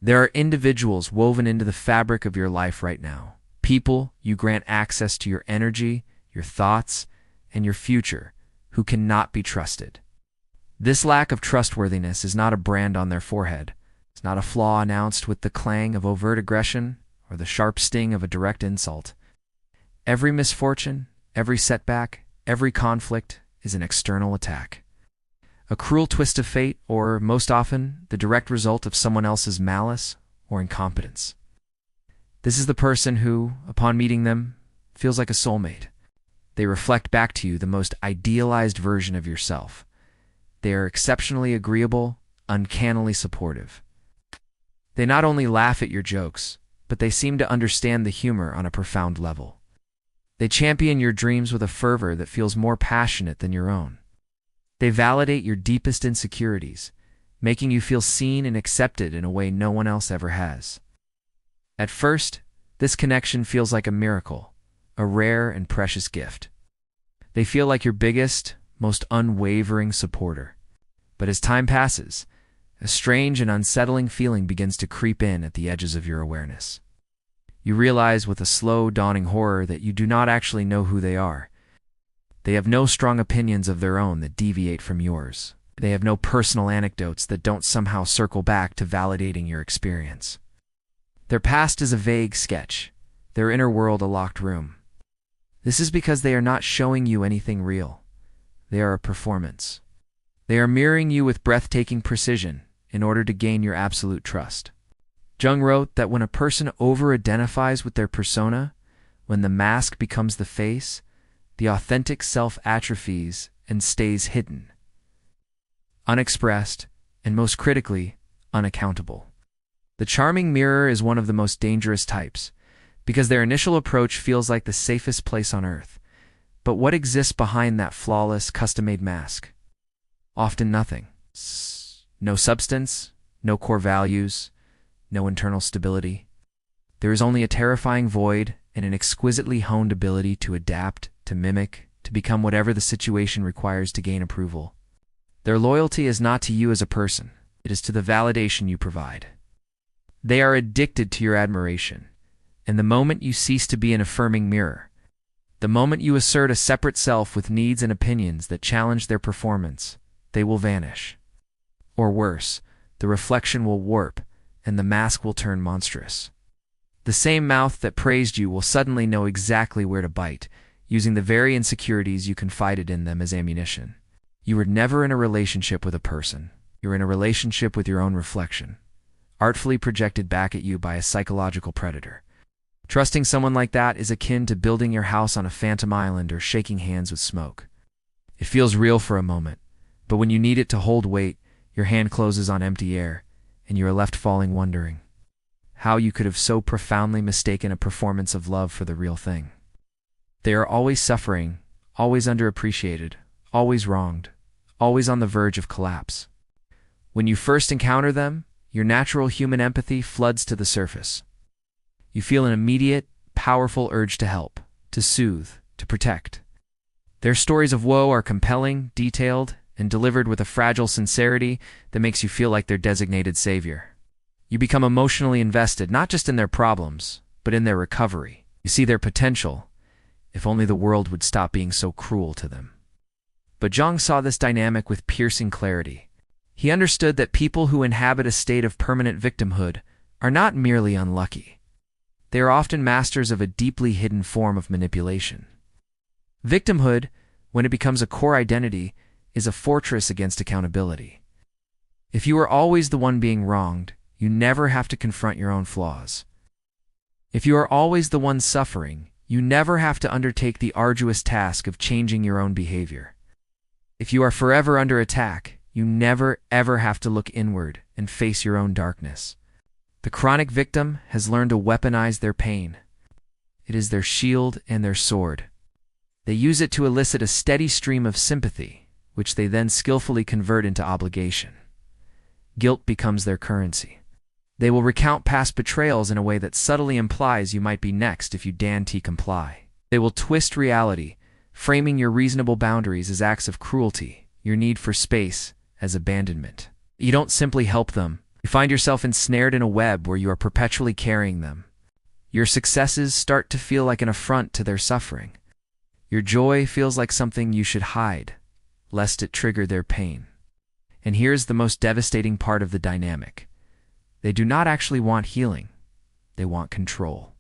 There are individuals woven into the fabric of your life right now. People you grant access to your energy, your thoughts, and your future who cannot be trusted. This lack of trustworthiness is not a brand on their forehead. It's not a flaw announced with the clang of overt aggression or the sharp sting of a direct insult. Every misfortune, every setback, every conflict is an external attack. A cruel twist of fate, or, most often, the direct result of someone else's malice or incompetence. This is the person who, upon meeting them, feels like a soulmate. They reflect back to you the most idealized version of yourself. They are exceptionally agreeable, uncannily supportive. They not only laugh at your jokes, but they seem to understand the humor on a profound level. They champion your dreams with a fervor that feels more passionate than your own. They validate your deepest insecurities, making you feel seen and accepted in a way no one else ever has. At first, this connection feels like a miracle, a rare and precious gift. They feel like your biggest, most unwavering supporter. But as time passes, a strange and unsettling feeling begins to creep in at the edges of your awareness. You realize with a slow, dawning horror that you do not actually know who they are. They have no strong opinions of their own that deviate from yours. They have no personal anecdotes that don't somehow circle back to validating your experience. Their past is a vague sketch, their inner world a locked room. This is because they are not showing you anything real. They are a performance. They are mirroring you with breathtaking precision in order to gain your absolute trust. Jung wrote that when a person over-identifies with their persona, when the mask becomes the face, the authentic self atrophies and stays hidden, unexpressed, and most critically, unaccountable. The charming mirror is one of the most dangerous types, because their initial approach feels like the safest place on earth. But what exists behind that flawless, custom-made mask? Often nothing. No substance, no core values, no internal stability. There is only a terrifying void and an exquisitely honed ability to adapt, to mimic, to become whatever the situation requires to gain approval. Their loyalty is not to you as a person. It is to the validation you provide. They are addicted to your admiration, and the moment you cease to be an affirming mirror, the moment you assert a separate self with needs and opinions that challenge their performance, they will vanish. Or worse, the reflection will warp, and the mask will turn monstrous. The same mouth that praised you will suddenly know exactly where to bite, using the very insecurities you confided in them as ammunition. You were never in a relationship with a person. You were in a relationship with your own reflection, artfully projected back at you by a psychological predator. Trusting someone like that is akin to building your house on a phantom island or shaking hands with smoke. It feels real for a moment, but when you need it to hold weight, your hand closes on empty air, and you are left falling wondering how you could have so profoundly mistaken a performance of love for the real thing. They are always suffering, always underappreciated, always wronged, always on the verge of collapse. When you first encounter them, your natural human empathy floods to the surface. You feel an immediate, powerful urge to help, to soothe, to protect. Their stories of woe are compelling, detailed, and delivered with a fragile sincerity that makes you feel like their designated savior. You become emotionally invested not just in their problems, but in their recovery. You see their potential, if only the world would stop being so cruel to them. But Jung saw this dynamic with piercing clarity. He understood that people who inhabit a state of permanent victimhood are not merely unlucky. They are often masters of a deeply hidden form of manipulation. Victimhood, when it becomes a core identity, is a fortress against accountability. If you are always the one being wronged, you never have to confront your own flaws. If you are always the one suffering, you never have to undertake the arduous task of changing your own behavior. If you are forever under attack, you never ever have to look inward and face your own darkness. The chronic victim has learned to weaponize their pain. It is their shield and their sword. They use it to elicit a steady stream of sympathy, which they then skillfully convert into obligation. Guilt becomes their currency. They will recount past betrayals in a way that subtly implies you might be next if you dainty comply. They will twist reality, framing your reasonable boundaries as acts of cruelty, your need for space as abandonment. You don't simply help them, You find yourself ensnared in a web where you are perpetually carrying them. Your successes start to feel like an affront to their suffering. Your joy feels like something you should hide, lest it trigger their pain. And here's the most devastating part of the dynamic. They do not actually want healing. They want control.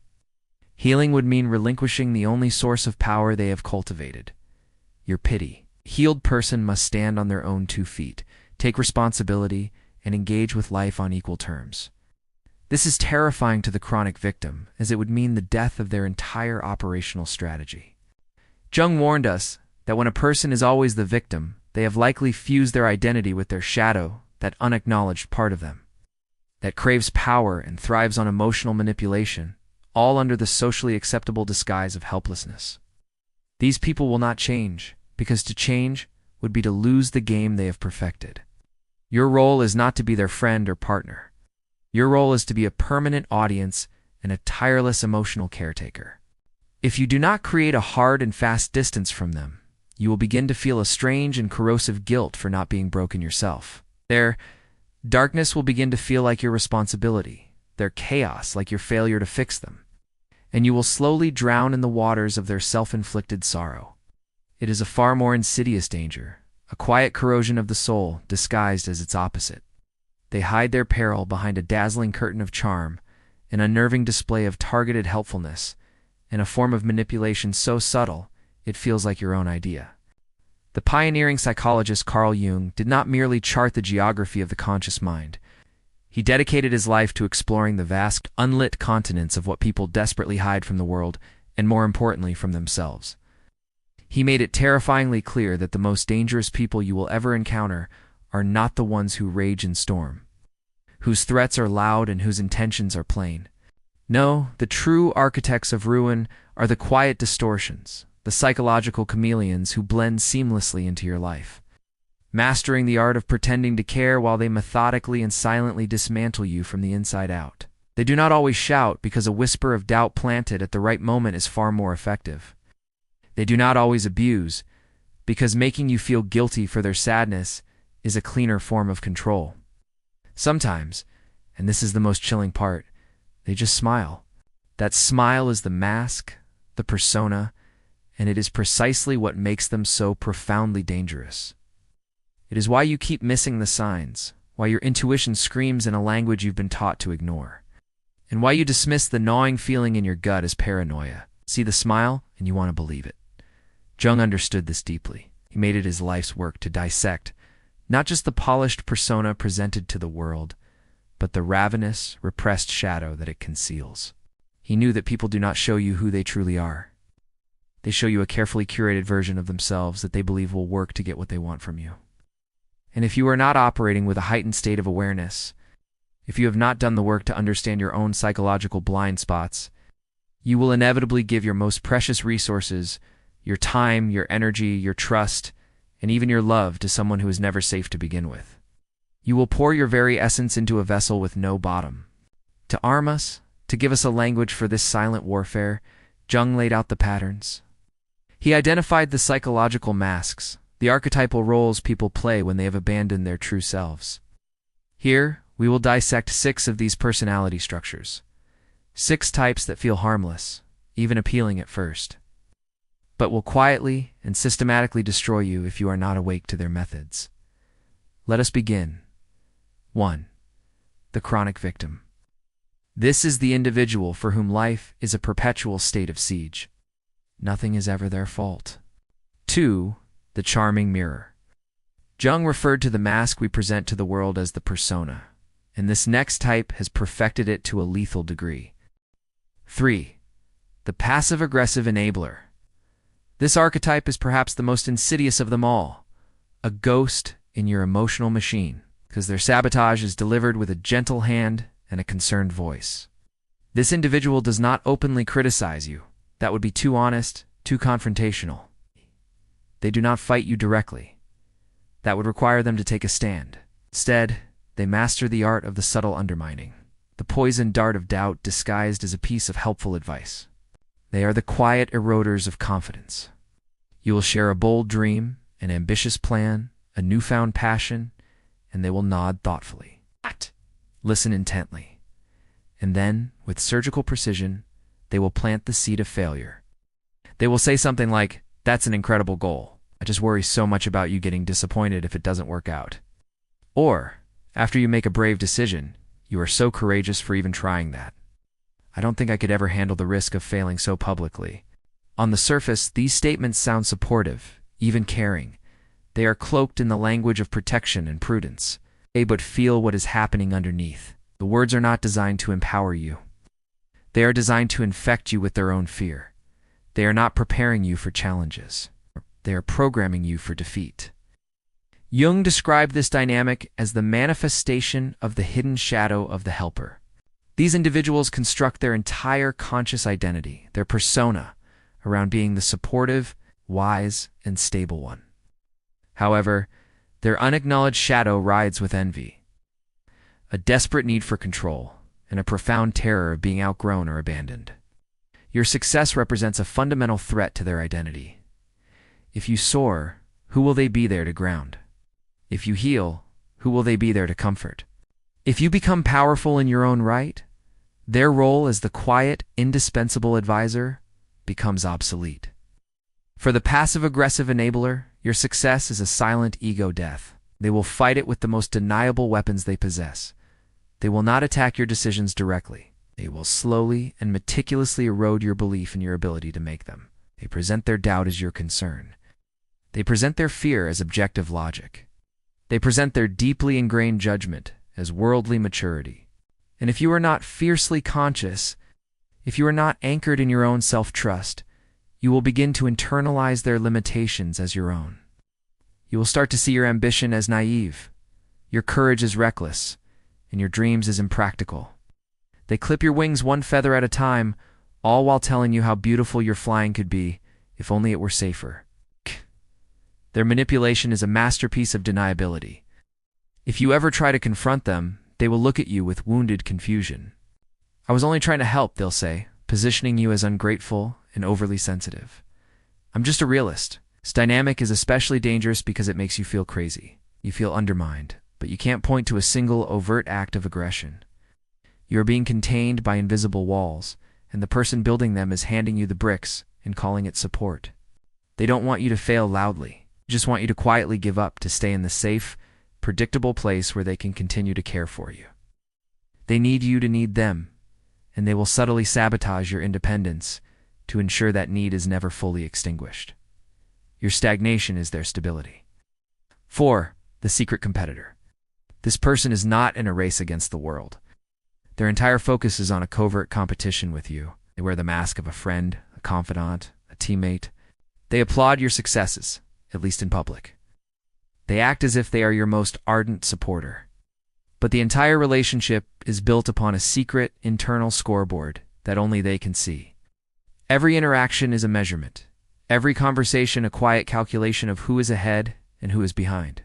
Healing would mean relinquishing the only source of power they have cultivated, your pity. A healed person must stand on their own 2 feet, take responsibility, and engage with life on equal terms. This is terrifying to the chronic victim, as it would mean the death of their entire operational strategy. Jung warned us that when a person is always the victim, they have likely fused their identity with their shadow, that unacknowledged part of them, that craves power and thrives on emotional manipulation, all under the socially acceptable disguise of helplessness. These people will not change, because to change would be to lose the game they have perfected. Your role is not to be their friend or partner. Your role is to be a permanent audience and a tireless emotional caretaker. If you do not create a hard and fast distance from them, you will begin to feel a strange and corrosive guilt for not being broken yourself. Their darkness will begin to feel like your responsibility, their chaos like your failure to fix them, and you will slowly drown in the waters of their self-inflicted sorrow. It is a far more insidious danger, a quiet corrosion of the soul disguised as its opposite. They hide their peril behind a dazzling curtain of charm, an unnerving display of targeted helpfulness, and a form of manipulation so subtle it feels like your own idea. The pioneering psychologist Carl Jung did not merely chart the geography of the conscious mind. He dedicated his life to exploring the vast, unlit continents of what people desperately hide from the world, and more importantly, from themselves. He made it terrifyingly clear that the most dangerous people you will ever encounter are not the ones who rage and storm, whose threats are loud and whose intentions are plain. No, the true architects of ruin are the quiet distortions, the psychological chameleons who blend seamlessly into your life, mastering the art of pretending to care while they methodically and silently dismantle you from the inside out. They do not always shout because a whisper of doubt planted at the right moment is far more effective. They do not always abuse because making you feel guilty for their sadness is a cleaner form of control. Sometimes, and this is the most chilling part, they just smile. That smile is the mask, the persona, and it is precisely what makes them so profoundly dangerous. It is why you keep missing the signs, why your intuition screams in a language you've been taught to ignore, and why you dismiss the gnawing feeling in your gut as paranoia. See the smile, and you want to believe it. Jung understood this deeply. He made it his life's work to dissect not just the polished persona presented to the world, but the ravenous, repressed shadow that it conceals. He knew that people do not show you who they truly are. They show you a carefully curated version of themselves that they believe will work to get what they want from you. And if you are not operating with a heightened state of awareness, if you have not done the work to understand your own psychological blind spots, you will inevitably give your most precious resources, your time, your energy, your trust, and even your love to someone who is never safe to begin with. You will pour your very essence into a vessel with no bottom. To arm us, to give us a language for this silent warfare, Jung laid out the patterns. He identified the psychological masks, the archetypal roles people play when they have abandoned their true selves. Here, we will dissect 6 of these personality structures. 6 types that feel harmless, even appealing at first, but will quietly and systematically destroy you if you are not awake to their methods. Let us begin. 1. The chronic victim. This is the individual for whom life is a perpetual state of siege. Nothing is ever their fault. 2. The charming mirror. Jung referred to the mask we present to the world as the persona, and this next type has perfected it to a lethal degree. 3. The passive-aggressive enabler. This archetype is perhaps the most insidious of them all, a ghost in your emotional machine, because their sabotage is delivered with a gentle hand and a concerned voice. This individual does not openly criticize you. That would be too honest, too confrontational. They do not fight you directly. That would require them to take a stand. Instead, they master the art of the subtle undermining, the poisoned dart of doubt disguised as a piece of helpful advice. They are the quiet eroders of confidence. You will share a bold dream, an ambitious plan, a newfound passion, and they will nod thoughtfully. listen intently, and then, with surgical precision, they will plant the seed of failure. They will say something like, "That's an incredible goal. I just worry so much about you getting disappointed if it doesn't work out." Or, after you make a brave decision, "You are so courageous for even trying that. I don't think I could ever handle the risk of failing so publicly." On the surface, these statements sound supportive, even caring. They are cloaked in the language of protection and prudence. But feel what is happening underneath. The words are not designed to empower you. They are designed to infect you with their own fear. They are not preparing you for challenges. They are programming you for defeat. Jung described this dynamic as the manifestation of the hidden shadow of the helper. These individuals construct their entire conscious identity, their persona, around being the supportive, wise, and stable one. However, their unacknowledged shadow rides with envy, a desperate need for control, and a profound terror of being outgrown or abandoned. Your success represents a fundamental threat to their identity. If you soar, who will they be there to ground? If you heal, who will they be there to comfort? If you become powerful in your own right, their role as the quiet, indispensable advisor becomes obsolete. For the passive-aggressive enabler, your success is a silent ego death. They will fight it with the most deniable weapons they possess. They will not attack your decisions directly. They will slowly and meticulously erode your belief in your ability to make them. They present their doubt as your concern. They present their fear as objective logic. They present their deeply ingrained judgment as worldly maturity. And if you are not fiercely conscious, if you are not anchored in your own self-trust, you will begin to internalize their limitations as your own. You will start to see your ambition as naive, your courage as reckless, and your dreams as impractical. They clip your wings one feather at a time, all while telling you how beautiful your flying could be if only it were safer. Their manipulation is a masterpiece of deniability. If you ever try to confront them, they will look at you with wounded confusion. "I was only trying to help," they'll say, positioning you as ungrateful and overly sensitive. "I'm just a realist." This dynamic is especially dangerous because it makes you feel crazy. You feel undermined, but you can't point to a single overt act of aggression. You are being contained by invisible walls, and the person building them is handing you the bricks and calling it support. They don't want you to fail loudly. They just want you to quietly give up to stay in the safe, predictable place where they can continue to care for you. They need you to need them, and they will subtly sabotage your independence to ensure that need is never fully extinguished. Your stagnation is their stability. 4. The secret competitor. This person is not in a race against the world. Their entire focus is on a covert competition with you. They wear the mask of a friend, a confidant, a teammate. They applaud your successes, at least in public. They act as if they are your most ardent supporter. But the entire relationship is built upon a secret, internal scoreboard that only they can see. Every interaction is a measurement. Every conversation a quiet calculation of who is ahead and who is behind.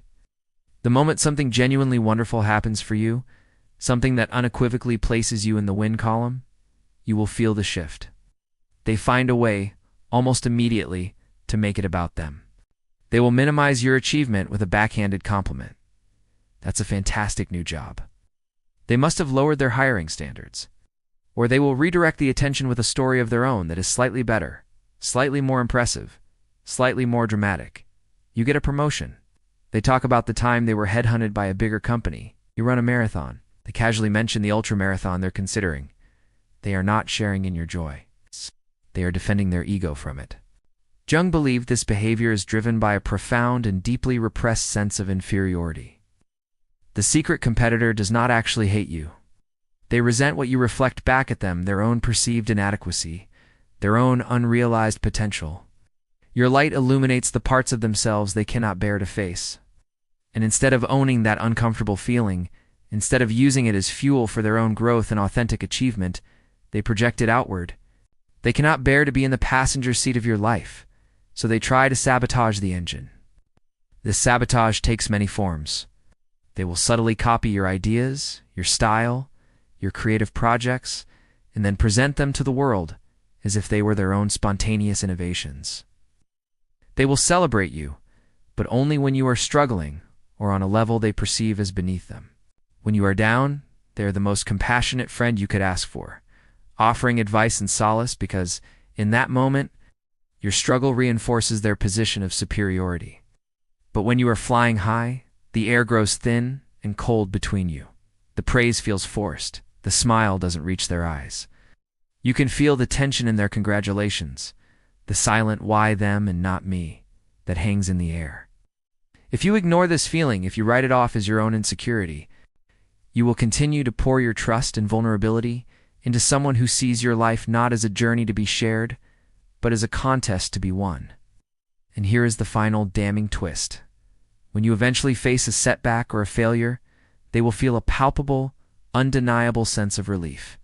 The moment something genuinely wonderful happens for you, something that unequivocally places you in the win column, you will feel the shift. They find a way, almost immediately, to make it about them. They will minimize your achievement with a backhanded compliment. "That's a fantastic new job." They must have lowered their hiring standards. Or they will redirect the attention with a story of their own that is slightly better, slightly more impressive, slightly more dramatic. You get a promotion. They talk about the time they were headhunted by a bigger company. You run a marathon. They casually mention the ultramarathon they're considering. They are not sharing in your joy. They are defending their ego from it. Jung believed this behavior is driven by a profound and deeply repressed sense of inferiority. The secret competitor does not actually hate you. They resent what you reflect back at them, their own perceived inadequacy, their own unrealized potential. Your light illuminates the parts of themselves they cannot bear to face. And instead of owning that uncomfortable feeling, instead of using it as fuel for their own growth and authentic achievement, they project it outward. They cannot bear to be in the passenger seat of your life, so they try to sabotage the engine. This sabotage takes many forms. They will subtly copy your ideas, your style, your creative projects, and then present them to the world as if they were their own spontaneous innovations. They will celebrate you, but only when you are struggling or on a level they perceive as beneath them. When you are down, They are the most compassionate friend you could ask for, offering advice and solace because, in that moment, your struggle reinforces their position of superiority. But when you are flying high, the air grows thin and cold between you. The praise feels forced. The smile doesn't reach their eyes. You can feel the tension in their congratulations, the silent "why them and not me" that hangs in the air. If you ignore this feeling, if you write it off as your own insecurity, you will continue to pour your trust and vulnerability into someone who sees your life not as a journey to be shared, but as a contest to be won. And here is the final damning twist. When you eventually face a setback or a failure, they will feel a palpable, undeniable sense of relief.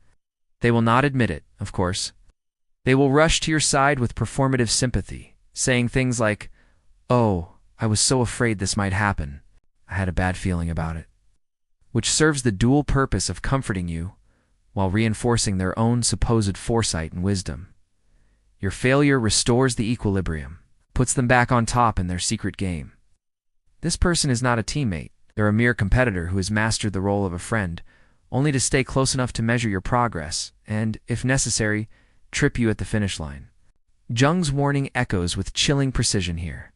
They will not admit it, of course. They will rush to your side with performative sympathy, saying things like, "Oh, I was so afraid this might happen. I had a bad feeling about it," which serves the dual purpose of comforting you while reinforcing their own supposed foresight and wisdom. Your failure restores the equilibrium, puts them back on top in their secret game. This person is not a teammate. They're a mere competitor who has mastered the role of a friend, only to stay close enough to measure your progress and, if necessary, trip you at the finish line. Jung's warning echoes with chilling precision here.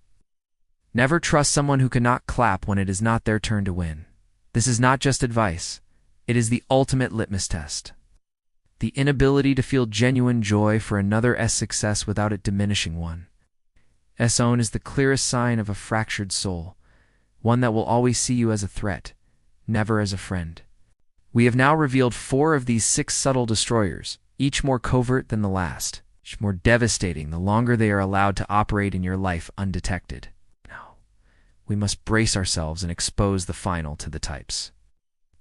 Never trust someone who cannot clap when it is not their turn to win. This is not just advice. It is the ultimate litmus test. The inability to feel genuine joy for another's success without it diminishing one. Own is the clearest sign of a fractured soul, one that will always see you as a threat, never as a friend. We have now revealed 4 of these 6 subtle destroyers, each more covert than the last, each more devastating the longer they are allowed to operate in your life undetected. Now, we must brace ourselves and expose the final to the types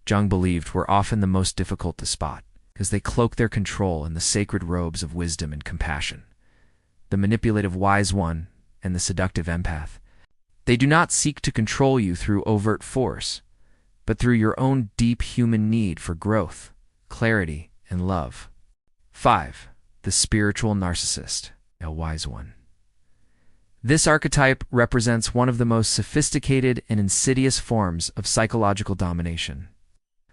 Jung believed were often the most difficult to spot, because they cloak their control in the sacred robes of wisdom and compassion. The manipulative wise one and the seductive empath. They do not seek to control you through overt force, but through your own deep human need for growth, clarity, and love. 5. The spiritual narcissist, a wise one. This archetype represents one of the most sophisticated and insidious forms of psychological domination.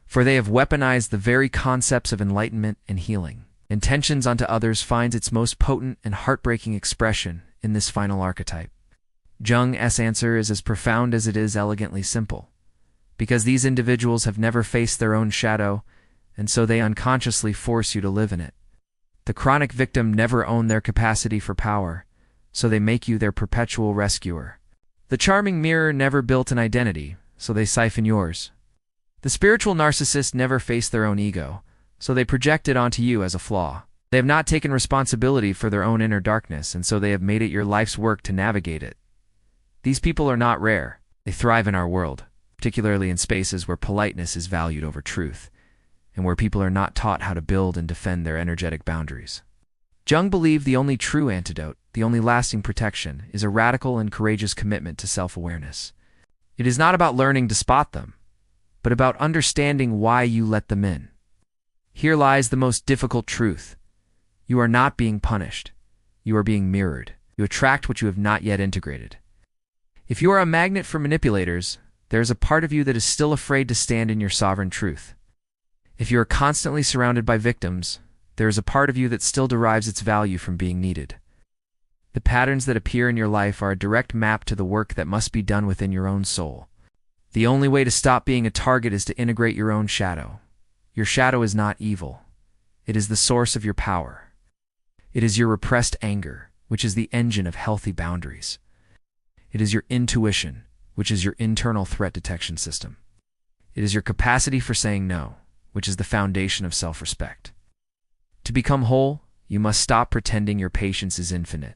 For they have weaponized the very concepts of enlightenment and healing. Intentions onto others finds its most potent and heartbreaking expression in this final archetype. Jung's answer is as profound as it is elegantly simple. Because these individuals have never faced their own shadow, and so they unconsciously force you to live in it. The chronic victim never owned their capacity for power, so they make you their perpetual rescuer. The charming mirror never built an identity, so they siphon yours. The spiritual narcissist never faced their own ego, so they project it onto you as a flaw. They have not taken responsibility for their own inner darkness, and so they have made it your life's work to navigate it. These people are not rare. They thrive in our world, particularly in spaces where politeness is valued over truth, and where people are not taught how to build and defend their energetic boundaries. Jung believed the only true antidote, the only lasting protection, is a radical and courageous commitment to self-awareness. It is not about learning to spot them, but about understanding why you let them in. Here lies the most difficult truth. You are not being punished. You are being mirrored. You attract what you have not yet integrated. If you are a magnet for manipulators, there is a part of you that is still afraid to stand in your sovereign truth. If you are constantly surrounded by victims, there is a part of you that still derives its value from being needed. The patterns that appear in your life are a direct map to the work that must be done within your own soul. The only way to stop being a target is to integrate your own shadow. Your shadow is not evil. It is the source of your power. It is your repressed anger, which is the engine of healthy boundaries. It is your intuition, which is your internal threat detection system. It is your capacity for saying no, which is the foundation of self-respect. To become whole, you must stop pretending your patience is infinite,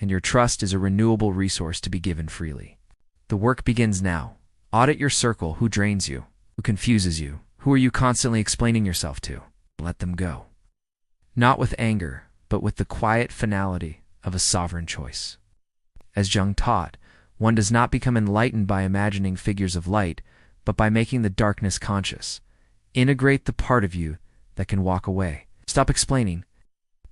and your trust is a renewable resource to be given freely. The work begins now. Audit your circle. Who drains you? Who confuses you? Who are you constantly explaining yourself to? Let them go. Not with anger, but with the quiet finality of a sovereign choice. As Jung taught, one does not become enlightened by imagining figures of light, but by making the darkness conscious. Integrate the part of you that can walk away. Stop explaining.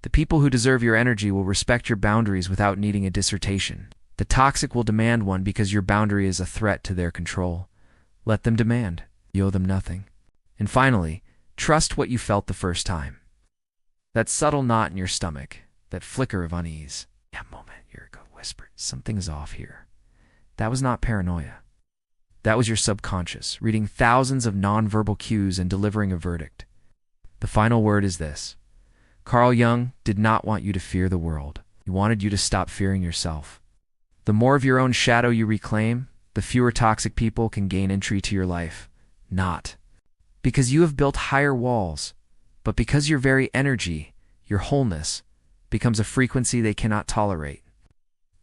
The people who deserve your energy will respect your boundaries without needing a dissertation. The toxic will demand one because your boundary is a threat to their control. Let them demand. You owe them nothing. And finally, Trust what you felt the first time. That subtle knot in your stomach, that flicker of unease. That moment, your ego whispered, something is off here. That was not paranoia. That was your subconscious, reading thousands of nonverbal cues and delivering a verdict. The final word is this. Carl Jung did not want you to fear the world. He wanted you to stop fearing yourself. The more of your own shadow you reclaim, the fewer toxic people can gain entry to your life. Not because you have built higher walls, but because your very energy, your wholeness, becomes a frequency they cannot tolerate.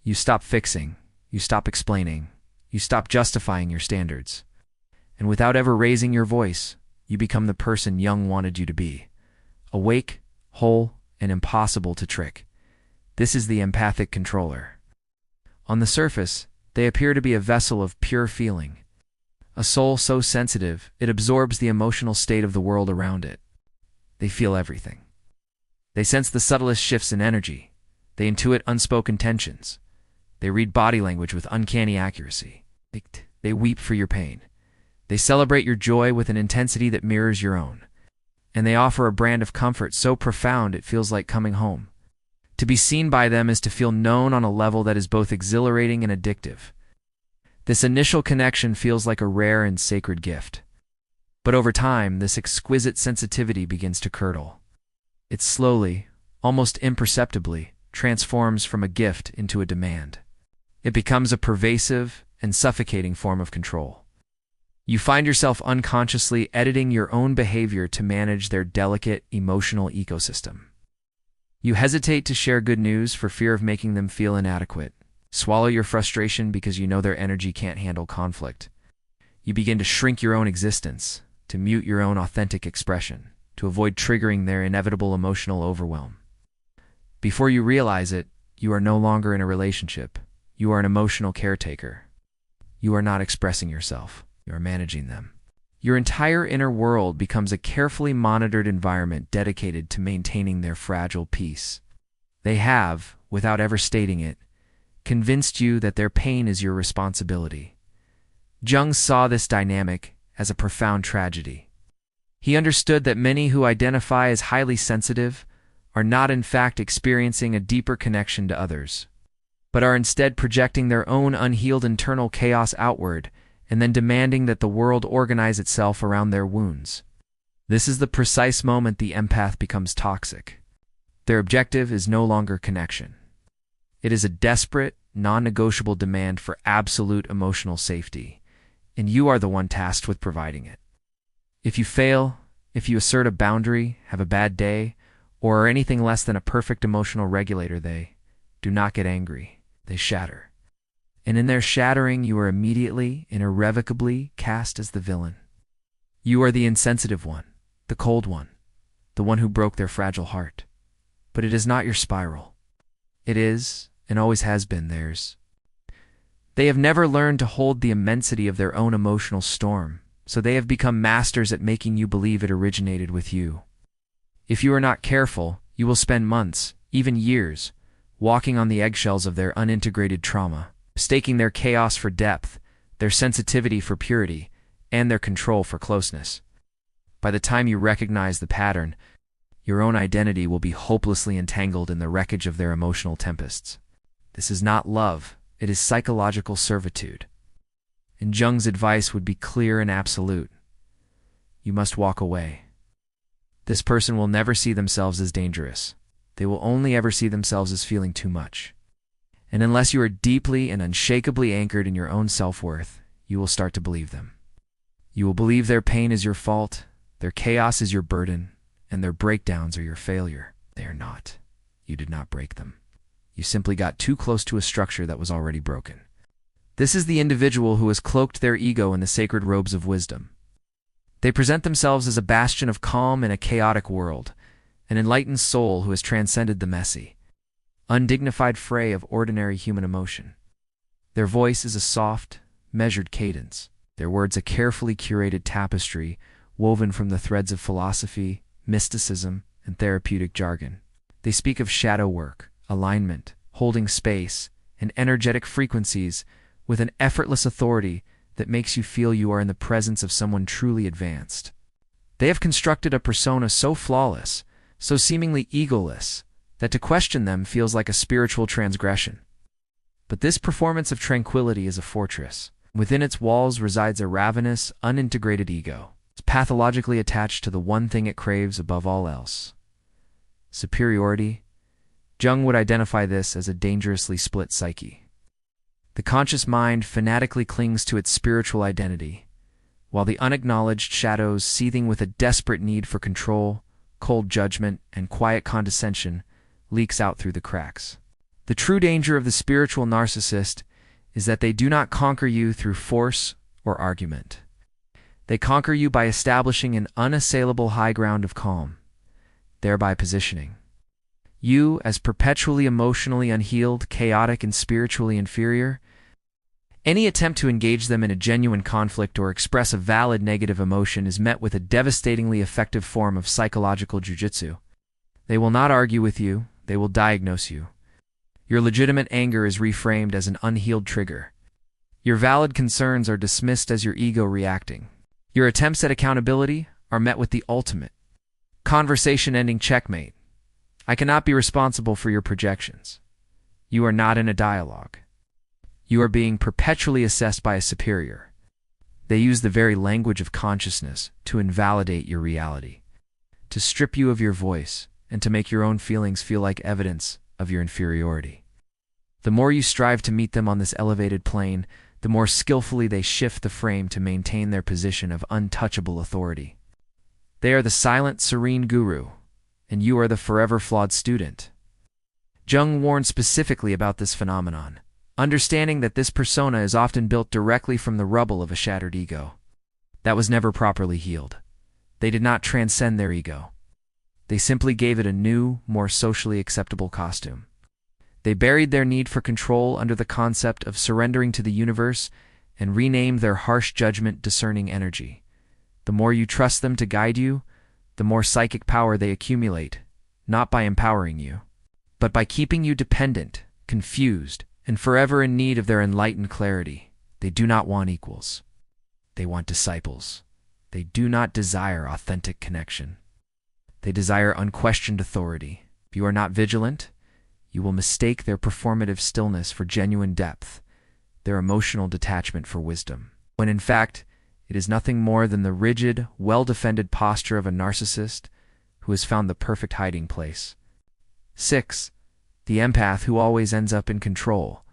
You stop fixing, you stop explaining, you stop justifying your standards. And without ever raising your voice, you become the person Jung wanted you to be. Awake, whole, and impossible to trick. This is the empathic controller. On the surface, they appear to be a vessel of pure feeling. A soul so sensitive, it absorbs the emotional state of the world around it. They feel everything. They sense the subtlest shifts in energy. They intuit unspoken tensions. They read body language with uncanny accuracy. They weep for your pain. They celebrate your joy with an intensity that mirrors your own. And they offer a brand of comfort so profound it feels like coming home. To be seen by them is to feel known on a level that is both exhilarating and addictive. This initial connection feels like a rare and sacred gift. But over time, this exquisite sensitivity begins to curdle. It slowly, almost imperceptibly, transforms from a gift into a demand. It becomes a pervasive and suffocating form of control. You find yourself unconsciously editing your own behavior to manage their delicate emotional ecosystem. You hesitate to share good news for fear of making them feel inadequate. Swallow your frustration because you know their energy can't handle conflict. You begin to shrink your own existence, to mute your own authentic expression, to avoid triggering their inevitable emotional overwhelm. Before you realize it, you are no longer in a relationship. You are an emotional caretaker. You are not expressing yourself. You are managing them. Your entire inner world becomes a carefully monitored environment dedicated to maintaining their fragile peace. They have, without ever stating it, convinced you that their pain is your responsibility. Jung saw this dynamic as a profound tragedy. He understood that many who identify as highly sensitive are not in fact experiencing a deeper connection to others, but are instead projecting their own unhealed internal chaos outward and then demanding that the world organize itself around their wounds. This is the precise moment the empath becomes toxic. Their objective is no longer connection. It is a desperate, non-negotiable demand for absolute emotional safety, and you are the one tasked with providing it. If you fail, if you assert a boundary, have a bad day, or are anything less than a perfect emotional regulator, they do not get angry. They shatter. And in their shattering, you are immediately and irrevocably cast as the villain. You are the insensitive one, the cold one, the one who broke their fragile heart. But it is not your spiral. It is, and always has been, theirs. They have never learned to hold the immensity of their own emotional storm, so they have become masters at making you believe it originated with you. If you are not careful, you will spend months, even years, walking on the eggshells of their unintegrated trauma, mistaking their chaos for depth, their sensitivity for purity, and their control for closeness. By the time you recognize the pattern, your own identity will be hopelessly entangled in the wreckage of their emotional tempests. This is not love, it is psychological servitude. And Jung's advice would be clear and absolute. You must walk away. This person will never see themselves as dangerous. They will only ever see themselves as feeling too much. And unless you are deeply and unshakably anchored in your own self-worth, you will start to believe them. You will believe their pain is your fault, their chaos is your burden, and their breakdowns are your failure. They are not. You did not break them. You simply got too close to a structure that was already broken. This is the individual who has cloaked their ego in the sacred robes of wisdom. They present themselves as a bastion of calm in a chaotic world, an enlightened soul who has transcended the messy, undignified fray of ordinary human emotion. Their voice is a soft, measured cadence, their words a carefully curated tapestry woven from the threads of philosophy, mysticism, and therapeutic jargon. They speak of shadow work, alignment, holding space, and energetic frequencies with an effortless authority that makes you feel you are in the presence of someone truly advanced. They have constructed a persona so flawless, so seemingly egoless, that to question them feels like a spiritual transgression. But this performance of tranquility is a fortress. Within its walls resides a ravenous, unintegrated ego. It's pathologically attached to the one thing it craves above all else: superiority. Jung would identify this as a dangerously split psyche. The conscious mind fanatically clings to its spiritual identity, while the unacknowledged shadows, seething with a desperate need for control, cold judgment, and quiet condescension, leaks out through the cracks. The true danger of the spiritual narcissist is that they do not conquer you through force or argument. They conquer you by establishing an unassailable high ground of calm, thereby positioning you as perpetually emotionally unhealed, chaotic, and spiritually inferior. Any attempt to engage them in a genuine conflict or express a valid negative emotion is met with a devastatingly effective form of psychological jujitsu. They will not argue with you, they will diagnose you. Your legitimate anger is reframed as an unhealed trigger. Your valid concerns are dismissed as your ego reacting. Your attempts at accountability are met with the ultimate conversation-ending checkmate. I cannot be responsible for your projections. You are not in a dialogue. You are being perpetually assessed by a superior. They use the very language of consciousness to invalidate your reality, to strip you of your voice, and to make your own feelings feel like evidence of your inferiority. The more you strive to meet them on this elevated plane, the more skillfully they shift the frame to maintain their position of untouchable authority. They are the silent, serene guru, and you are the forever flawed student. Jung warned specifically about this phenomenon, understanding that this persona is often built directly from the rubble of a shattered ego that was never properly healed. They did not transcend their ego. They simply gave it a new, more socially acceptable costume. They buried their need for control under the concept of surrendering to the universe and renamed their harsh judgment discerning energy. The more you trust them to guide you, the more psychic power they accumulate, not by empowering you, but by keeping you dependent, confused, and forever in need of their enlightened clarity. They do not want equals. They want disciples. They do not desire authentic connection. They desire unquestioned authority. If you are not vigilant, you will mistake their performative stillness for genuine depth, their emotional detachment for wisdom, when in fact, it is nothing more than the rigid, well-defended posture of a narcissist who has found the perfect hiding place. 6. The empath who always ends up in control.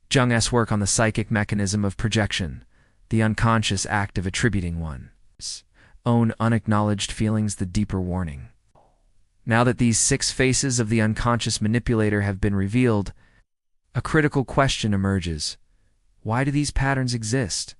Jung's work on the psychic mechanism of projection, the unconscious act of attributing one's own unacknowledged feelings the deeper warning. Now that these 6 faces of the unconscious manipulator have been revealed, a critical question emerges. Why do these patterns exist?